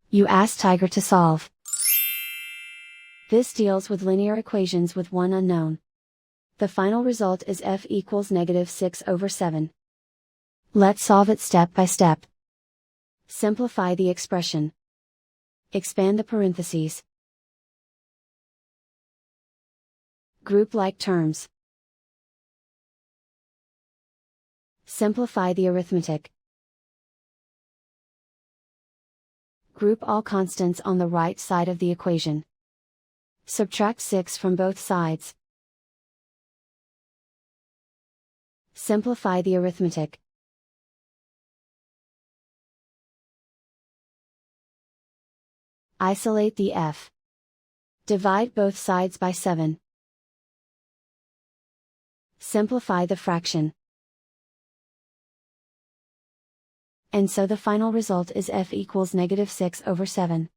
You ask Tiger to solve. This deals with linear equations with one unknown. The final result is f equals -6/7. Let's solve it step by step. Simplify the expression. Expand the parentheses. Group like terms. Simplify the arithmetic. Group all constants on the right side of the equation. Subtract 6 from both sides. Simplify the arithmetic. Isolate the f. Divide both sides by 7. Simplify the fraction. And so the final result is f equals -6/7.